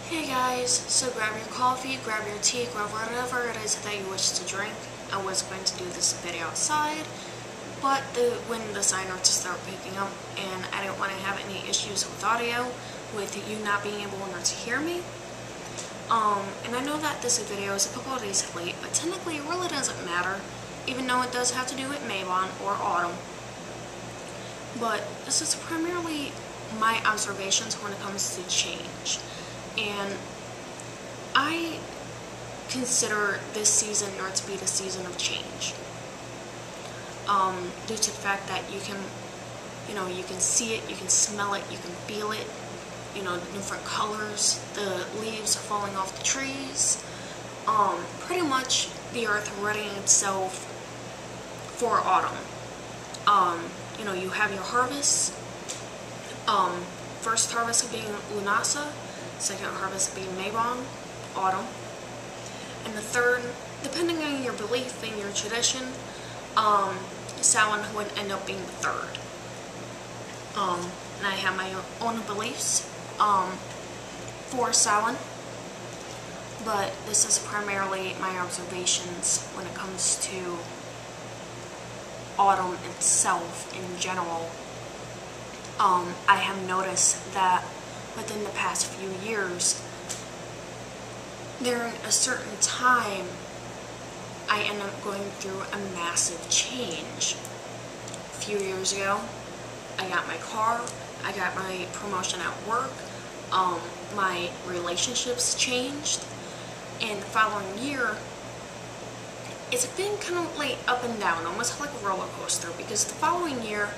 Hey guys, so grab your coffee, grab your tea, grab whatever it is that you wish to drink. I was going to do this video outside, but when the sign starts to start picking up and I didn't want to have any issues with audio, with you not being able to hear me. And I know that this video is a couple of days late, but technically it really doesn't matter, even though it does have to do with Mabon or autumn. But this is primarily my observations when it comes to change. And I consider this season to be the season of change. Due to the fact that you can see it, you can smell it, you can feel it, the different colors, the leaves are falling off the trees. Pretty much the earth readying itself for autumn. You have your harvest. First harvest being Lunasa, second harvest being Mabon, autumn, and the third, depending on your belief and your tradition, Samhain would end up being the third. And I have my own beliefs for Samhain, but this is primarily my observations when it comes to autumn itself in general. I have noticed that within the past few years, during a certain time, I end up going through a massive change. A few years ago, I got my car, I got my promotion at work, my relationships changed, and the following year, it's been kind of like up and down, almost like a roller coaster, because the following year,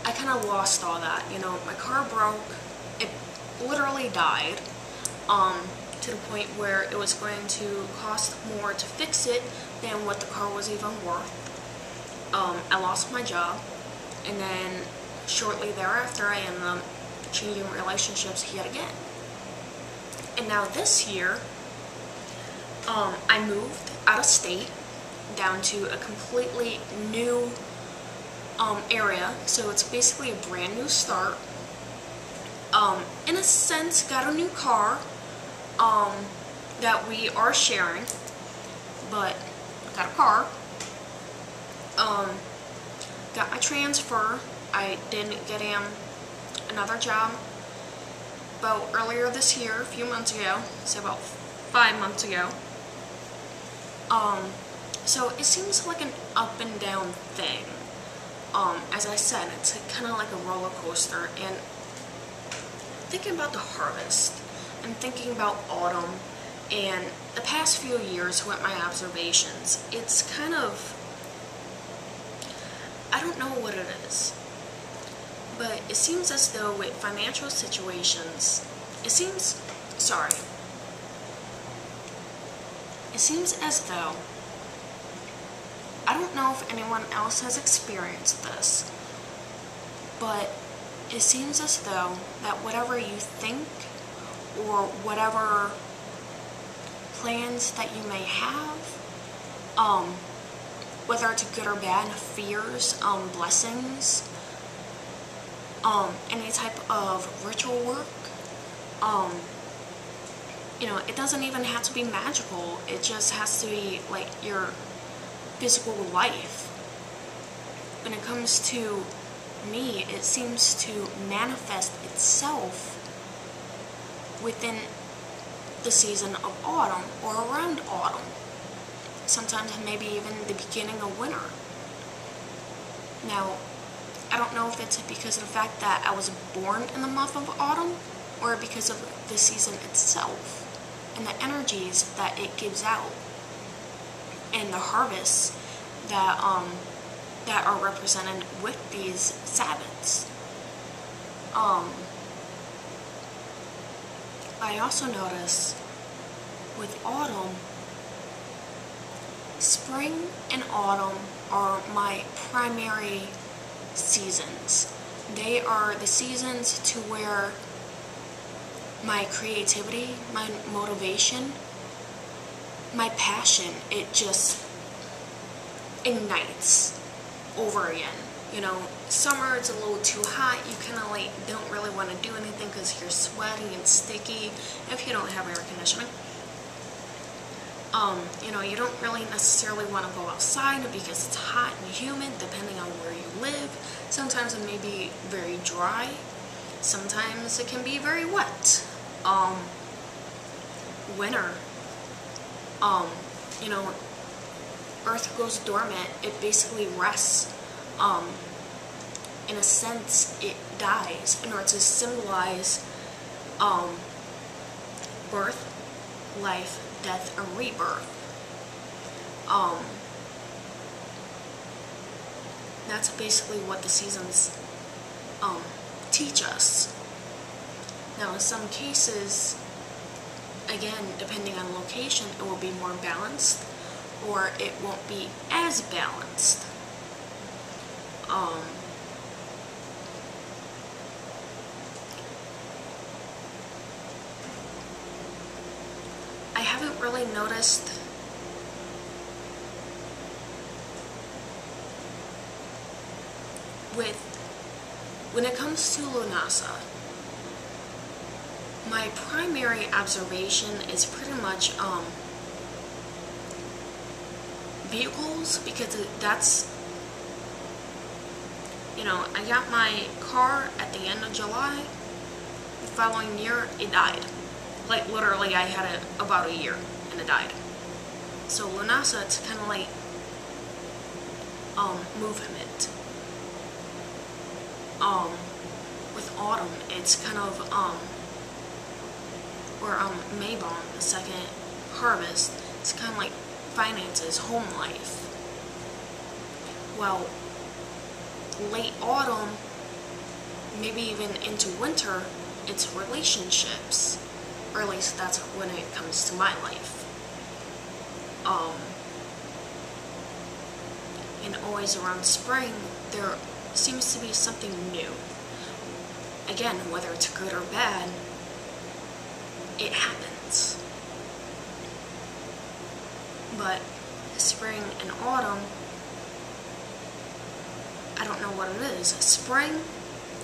I kind of lost all that. My car broke, it literally died, to the point where it was going to cost more to fix it than what the car was even worth. I lost my job, and then shortly thereafter I ended up changing relationships yet again. And now this year, I moved out of state down to a completely new area, so it's basically a brand new start. In a sense, got a new car that we are sharing, but got a car. Got my transfer. I did get another job about earlier this year, a few months ago, so about 5 months ago. So it seems like an up and down thing. As I said, it's kind of like a roller coaster, and thinking about the harvest and thinking about autumn and the past few years with my observations, it's kind of, I don't know what it is, but it seems as though with financial situations, it seems as though, I don't know if anyone else has experienced this, but it seems as though that whatever you think or whatever plans that you may have, whether it's good or bad, fears, blessings, any type of ritual work, it doesn't even have to be magical, it just has to be like your physical life. When it comes to me, it seems to manifest itself within the season of autumn or around autumn. Sometimes maybe even the beginning of winter. Now, I don't know if it's because of the fact that I was born in the month of autumn or because of the season itself and the energies that it gives out and the harvests that are represented with these Sabbaths. I also notice with autumn, spring and autumn are my primary seasons. They are the seasons to where my creativity, my motivation, my passion, it just ignites over again. You know, summer it's a little too hot, you kind of like don't really want to do anything because you're sweaty and sticky if you don't have air conditioning. You know, you don't really necessarily want to go outside because it's hot and humid depending on where you live. Sometimes it may be very dry, sometimes it can be very wet. Winter, you know, Earth goes dormant, it basically rests. In a sense, it dies in order to symbolize birth, life, death, and rebirth. That's basically what the seasons teach us. Now, in some cases, again, depending on location, it will be more balanced, or it won't be as balanced. I haven't really noticed when it comes to Lunasa, my primary observation is pretty much vehicles, because that's, you know, I got my car at the end of July. The following year, it died. Like, literally, I had it about a year, and it died. So, Lunasa, it's kind of like, movement. With autumn, it's kind of, or, Mabon, the second harvest, it's kind of like finances, home life. Well, late autumn, maybe even into winter, it's relationships. Or at least that's when it comes to my life. And always around spring, there seems to be something new. Again, whether it's good or bad, it happens. But spring and autumn, I don't know what it is. Spring,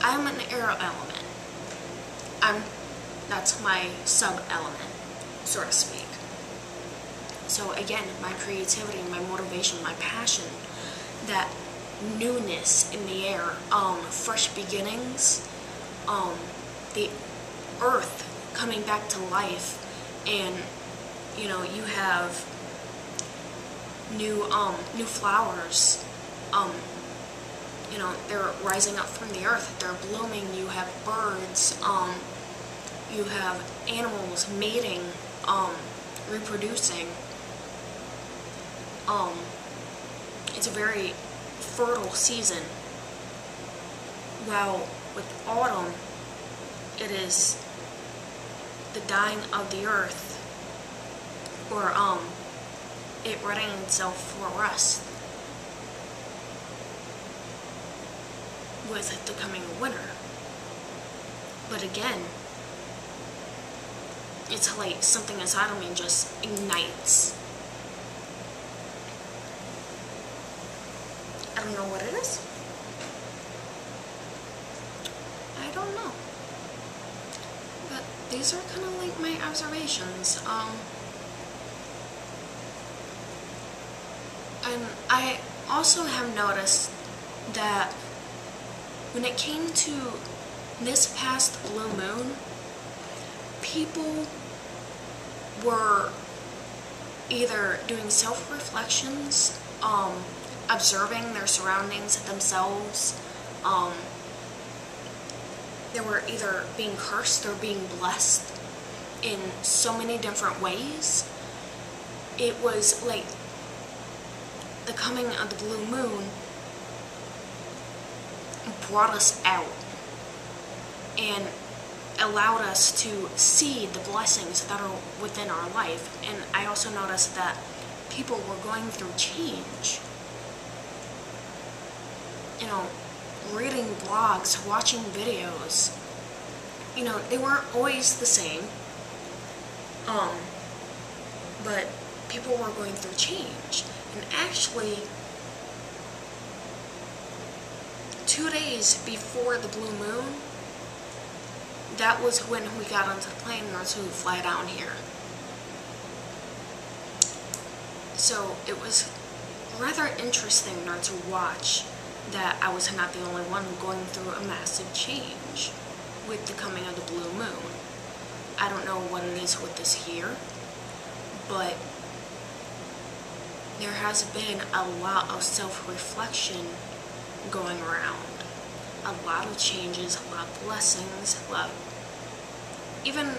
I'm an air element. That's my sub-element, so to speak. So again, my creativity, my motivation, my passion, that newness in the air, fresh beginnings, the earth coming back to life, and, you know, you have new flowers, you know, they're rising up from the earth, they're blooming, you have birds, you have animals mating, reproducing. It's a very fertile season. While with autumn, it is the dying of the earth, or it readying itself for rest with the coming winter. But again, it's like something inside of me just ignites. I don't know what it is. I don't know. But these are kind of like my observations. And I also have noticed that when it came to this past blue moon, people were either doing self-reflections, observing their surroundings themselves. They were either being cursed or being blessed in so many different ways. It was like the coming of the blue moon brought us out and allowed us to see the blessings that are within our life. And I also noticed that people were going through change. You know, reading blogs, watching videos. You know, they weren't always the same. But people were going through change. And actually, 2 days before the blue moon, that was when we got onto the plane in order to fly down here. So it was rather interesting in order to watch that I was not the only one going through a massive change with the coming of the blue moon. I don't know what it is with this year, but there has been a lot of self-reflection going around. A lot of changes, a lot of blessings, a lot of, even,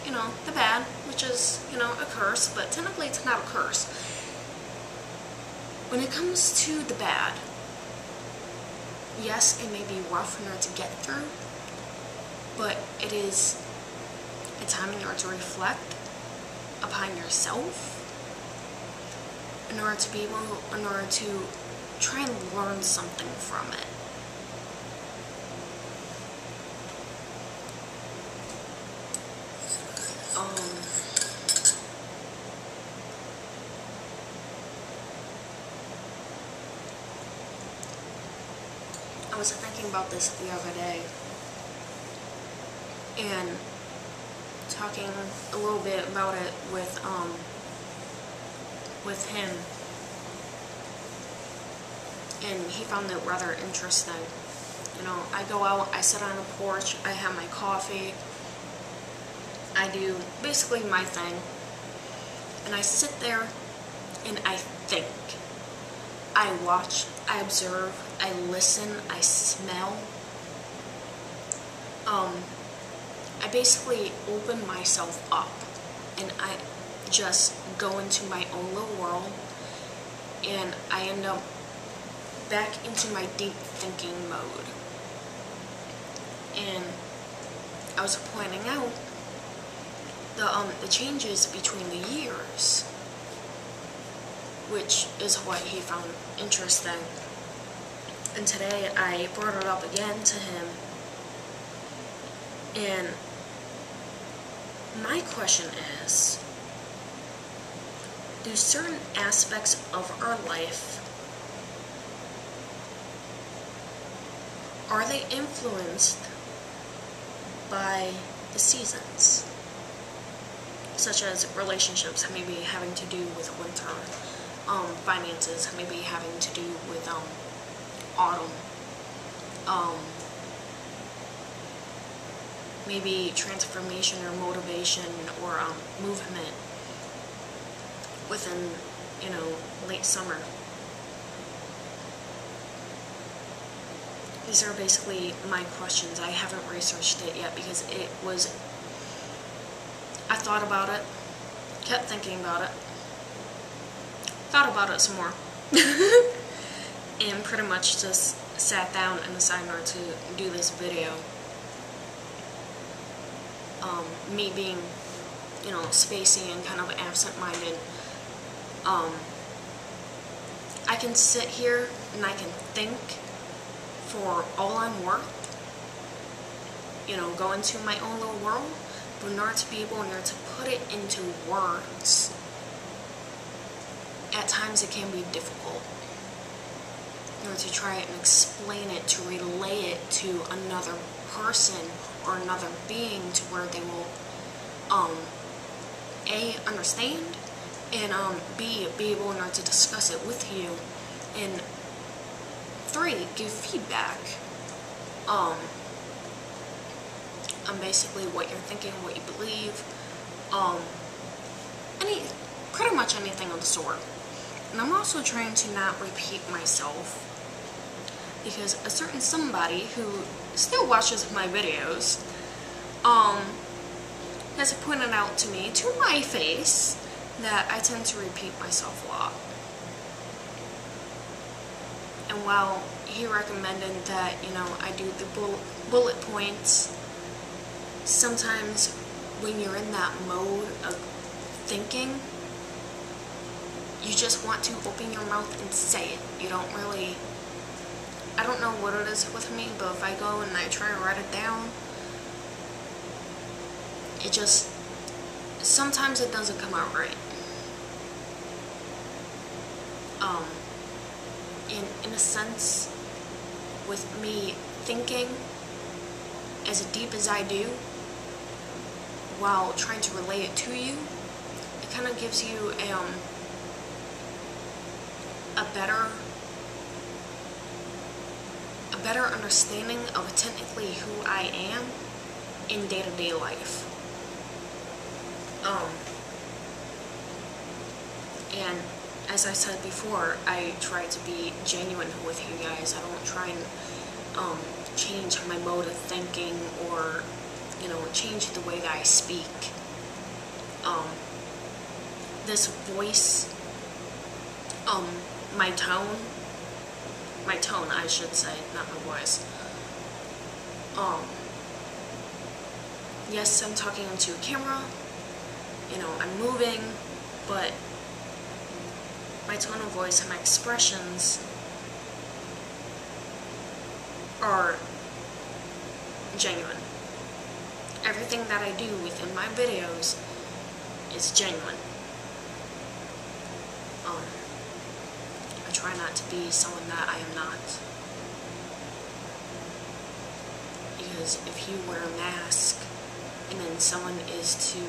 you know, the bad, which is, you know, a curse, but technically it's not a curse. When it comes to the bad, yes, it may be rough in order to get through, but it is a time in order to reflect upon yourself, in order to be able, in order to try and learn something from it. I was thinking about this the other day and talking a little bit about it with him, and he found it rather interesting. You know, I go out, I sit on a porch, I have my coffee, I do basically my thing, and I sit there and I think. I watch, I observe, I listen, I smell. I basically open myself up and I just go into my own little world, and I end up back into my deep thinking mode. And I was pointing out the changes between the years, which is what he found interesting. And today I brought it up again to him, and my question is, do certain aspects of our life, are they influenced by the seasons? Such as relationships, maybe having to do with winter, finances, maybe having to do with autumn, maybe transformation or motivation or movement within, you know, late summer. These are basically my questions. I haven't researched it yet because I thought about it, kept thinking about it, thought about it some more, and pretty much just sat down and decided to do this video. Me being, you know, spacey and kind of absent-minded, I can sit here and I can think for all I'm worth, you know, go into my own little world, but in order to be able to put it into words, at times it can be difficult. In order to try and explain it, to relay it to another person or another being, to where they will A, understand, and B, be able to discuss it with you, and 3, give feedback on basically what you're thinking, what you believe, pretty much anything of the sort. And I'm also trying to not repeat myself, because a certain somebody who still watches my videos has pointed out to me, to my face, that I tend to repeat myself a lot. And while he recommended that, you know, I do the bullet points, sometimes when you're in that mode of thinking, you just want to open your mouth and say it. You don't really, I don't know what it is with me, but if I go and I try to write it down, it just, sometimes it doesn't come out right. In a sense, with me thinking as deep as I do while trying to relay it to you, it kind of gives you a better understanding of technically who I am in day-to-day life. And as I said before, I try to be genuine with you guys. I don't try and change my mode of thinking or, you know, change the way that I speak. This voice, my tone, I should say, not my voice. Yes, I'm talking into a camera, you know, I'm moving, but my tone of voice and my expressions are genuine. Everything that I do within my videos is genuine. I try not to be someone that I am not. Because if you wear a mask and then someone is to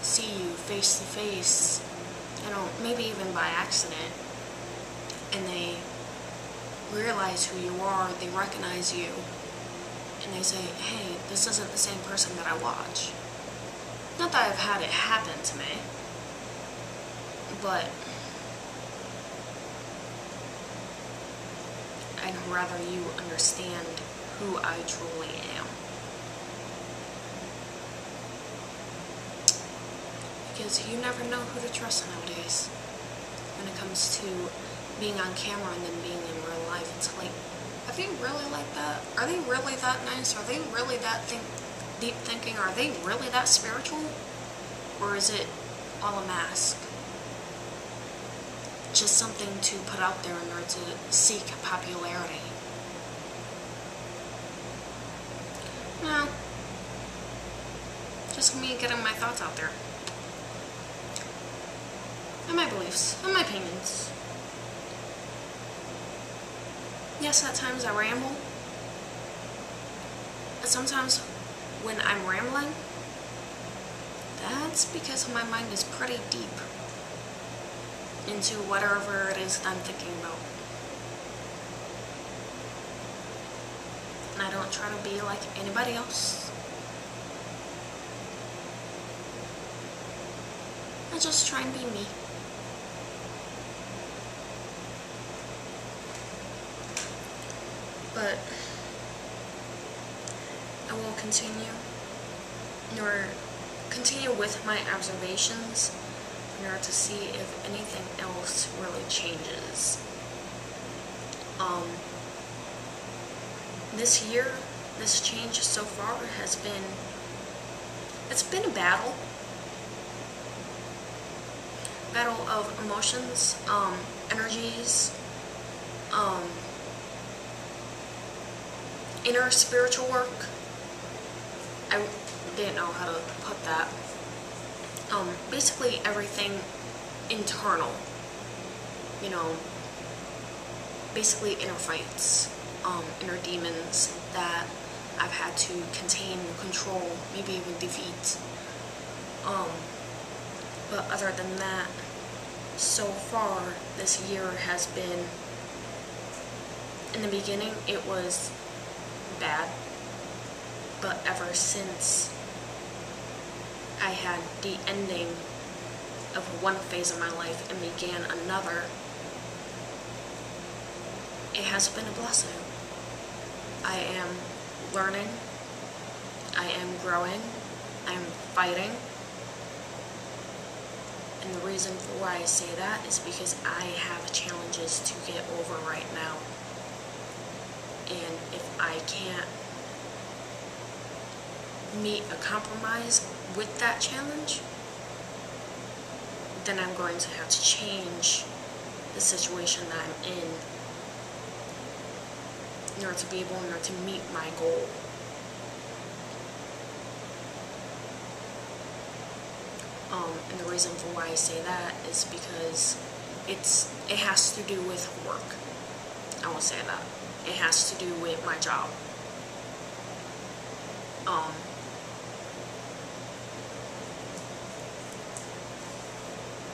see you face to face, you know, maybe even by accident, and they realize who you are, they recognize you, and they say, hey, this isn't the same person that I watch. Not that I've had it happen to me, but I'd rather you understand who I truly am. Because you never know who to trust nowadays when it comes to being on camera and then being in real life. It's like, are they really like that? Are they really that nice? Are they really that deep thinking? Are they really that spiritual? Or is it all a mask? Just something to put out there in order to seek popularity. No. Just me getting my thoughts out there. And my beliefs. And my opinions. Yes, at times I ramble. But sometimes when I'm rambling, that's because my mind is pretty deep into whatever it is that I'm thinking about. And I don't try to be like anybody else. I just try and be me. But I will continue with my observations in order to see if anything else really changes. This year, this change so far has been, it's been a battle of emotions, energies, inner spiritual work. I didn't know how to put that. Basically everything internal, you know, basically inner fights, inner demons that I've had to contain, control, maybe even defeat. But other than that, so far this year has been, in the beginning it was bad, but ever since I had the ending of one phase of my life and began another, it has been a blessing. I am learning, I am growing, I am fighting, and the reason for why I say that is because I have challenges to get over right now. And if I can't meet a compromise with that challenge, then I'm going to have to change the situation that I'm in order to be able to meet my goal. And the reason for why I say that is because it has to do with work. I will say that. it has to do with my job.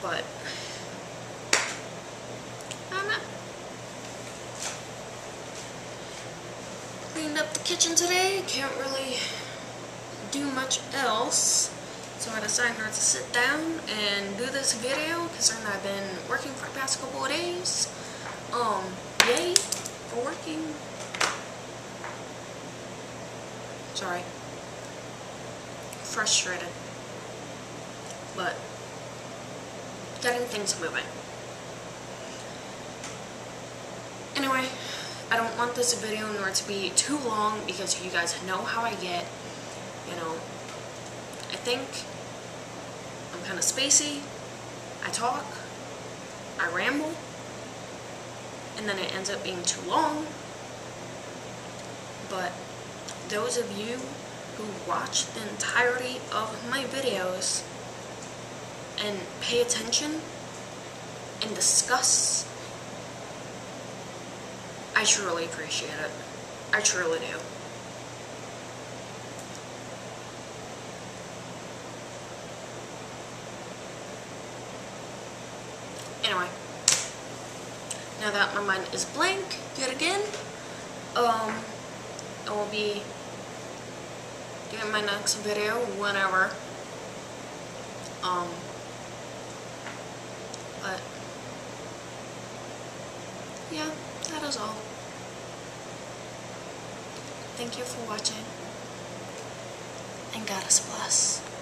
But I don't know. Cleaned up the kitchen today. Can't really do much else, so I decided to sit down and do this video because I've been working for the past couple of days. Yay for working. Sorry. Frustrated, but getting things moving. Anyway, I don't want this video nor to be too long because you guys know how I get. You know, I think I'm kind of spacey. I talk, I ramble, and then it ends up being too long. But those of you who watch the entirety of my videos and pay attention and discuss, I truly appreciate it. I truly do. Anyway, now that my mind is blank yet again, I will be doing my next video whenever. But yeah, that is all. Thank you for watching, and God bless.